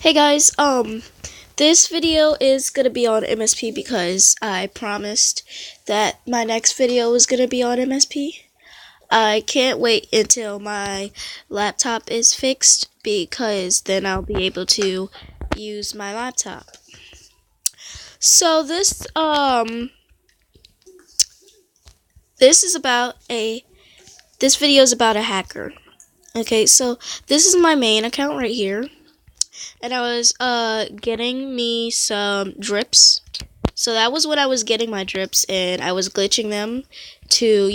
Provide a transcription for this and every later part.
Hey guys, this video is gonna be on MSP because I promised that my next video was gonna be on MSP. I can't wait until my laptop is fixed because then I'll be able to use my laptop. So this video is about a hacker. Okay, so this is my main account right here. And I was getting me some drips. So that was when I was getting my drips, and I was glitching them to,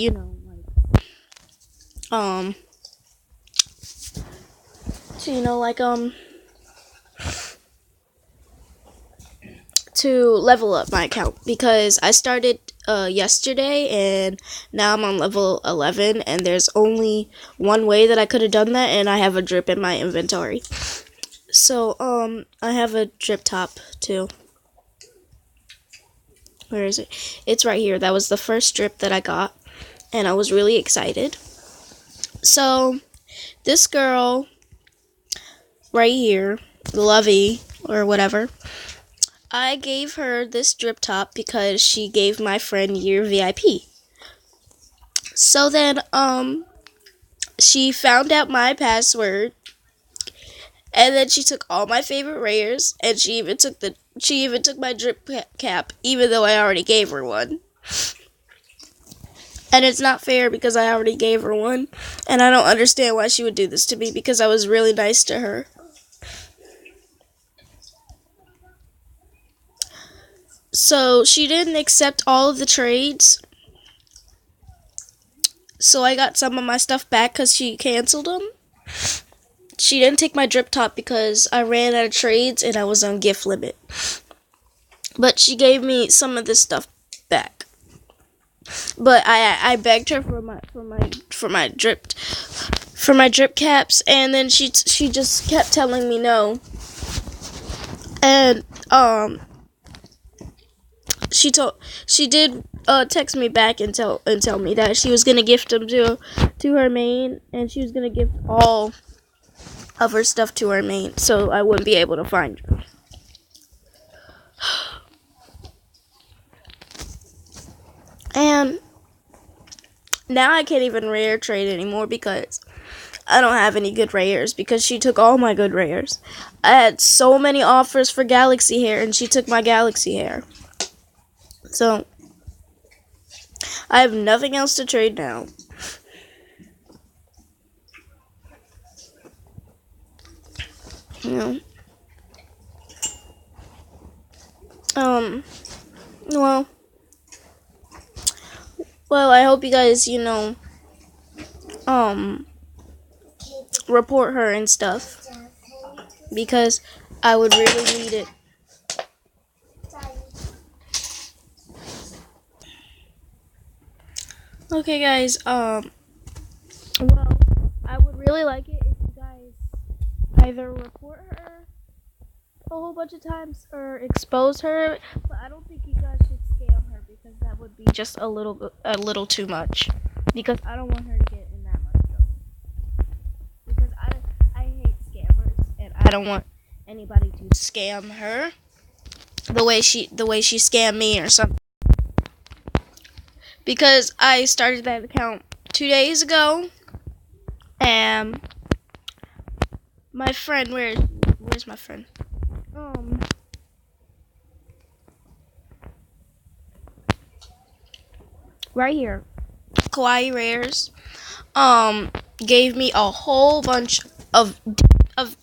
um to level up my account because I started yesterday and now I'm on level 11, and there's only one way that I could have done that, and I have a drip in my inventory. So, I have a drip top, too. Where is it? It's right here. That was the first drip that I got, and I was really excited. So, this girl, right here, Lovee, or whatever, I gave her this drip top because she gave my friend Year VIP. So then, she found out my password, and then she took all my favorite rares, and she even took my drip cap, even though I already gave her one. And it's not fair because I already gave her one, and I don't understand why she would do this to me because I was really nice to her. So she didn't accept all of the trades, so I got some of my stuff back because she canceled them. She didn't take my drip top because I ran out of trades and I was on gift limit. But she gave me some of this stuff back. But I begged her for my drip caps, and then she just kept telling me no. And she did text me back and tell me that she was gonna gift them to her main, and she was gonna gift all of her stuff to her main, so I wouldn't be able to find her. And now I can't even rare trade anymore because I don't have any good rares because she took all my good rares. I had so many offers for galaxy hair, and she took my galaxy hair. So I have nothing else to trade now. You know. Well, I hope you guys, report her and stuff, because I would really need it. Okay, guys, well, I would really like it if you guys either report her a whole bunch of times or expose her, but I don't think you guys should scam her because that would be just a little too much, because I don't want her to get in that much trouble, because I hate scammers, and I don't want anybody to scam her the way she scammed me or something. Because I started that account 2 days ago, and my friend, where's my friend? Right here, Kawaii Rares, gave me a whole bunch of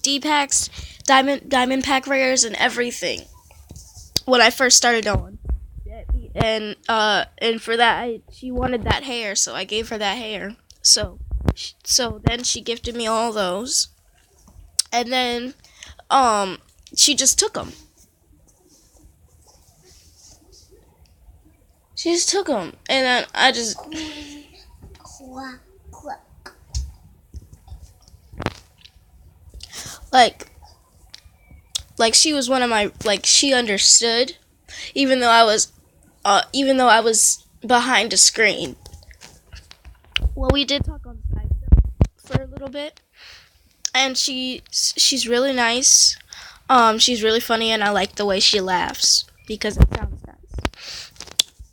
dpacks, diamond pack rares, and everything when I first started on. And for that, she wanted that hair, so I gave her that hair. So then she gifted me all those, and then she just took them. She just took them, and then I just like she was one of my, she understood, even though I was behind a screen. Well, we did talk on Skype for a little bit, and she's really nice. She's really funny, and I like the way she laughs because it sounds nice.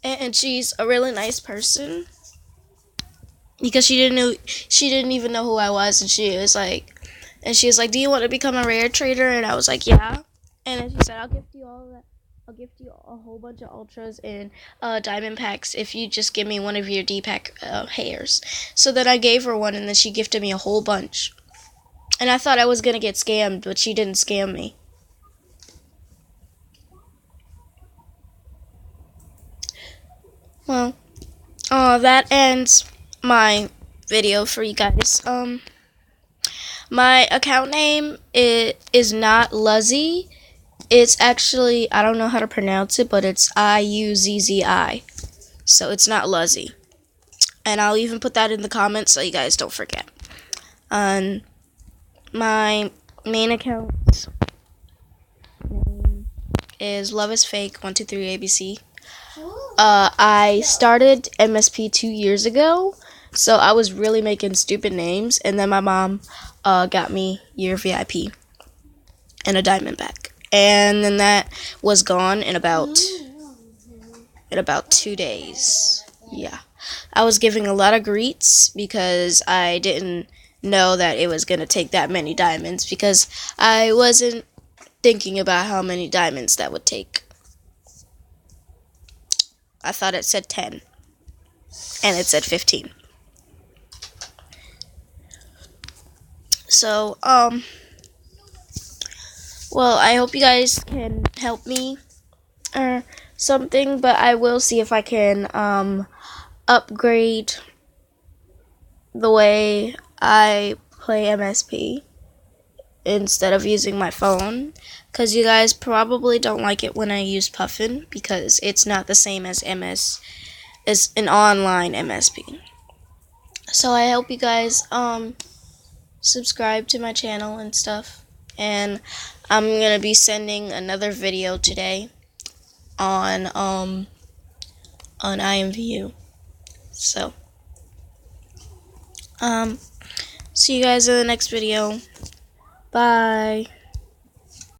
And she's a really nice person because she didn't even know who I was, and she was like, "Do you want to become a rare trader?" And I was like, "Yeah." And then she said, "I'll gift you all that. I'll gift you a whole bunch of ultras and diamond packs if you just give me one of your dpack hairs." So then I gave her one, and then she gifted me a whole bunch. And I thought I was gonna get scammed, but she didn't scam me. Well, that ends my video for you guys. My account name is not Luzzy. It's actually, I don't know how to pronounce it, but it's iuzzi. So it's not Luzzy. And I'll even put that in the comments so you guys don't forget. My main account name is Love is Fake 123 ABC. I started MSP 2 years ago, so I was really making stupid names, and then my mom got me your VIP and a diamond back, and then that was gone in about 2 days. Yeah, I was giving a lot of greets because I didn't know that it was gonna take that many diamonds because I wasn't thinking about how many diamonds that would take. I thought it said 10, and it said 15. So, well, I hope you guys can help me or something, but I will see if I can, upgrade the way I play MSP instead of using my phone, because you guys probably don't like it when I use Puffin, because it's not the same as as an online MSP. So I hope you guys, subscribe to my channel and stuff, and I'm gonna be sending another video today on IMVU. So see you guys in the next video. Bye.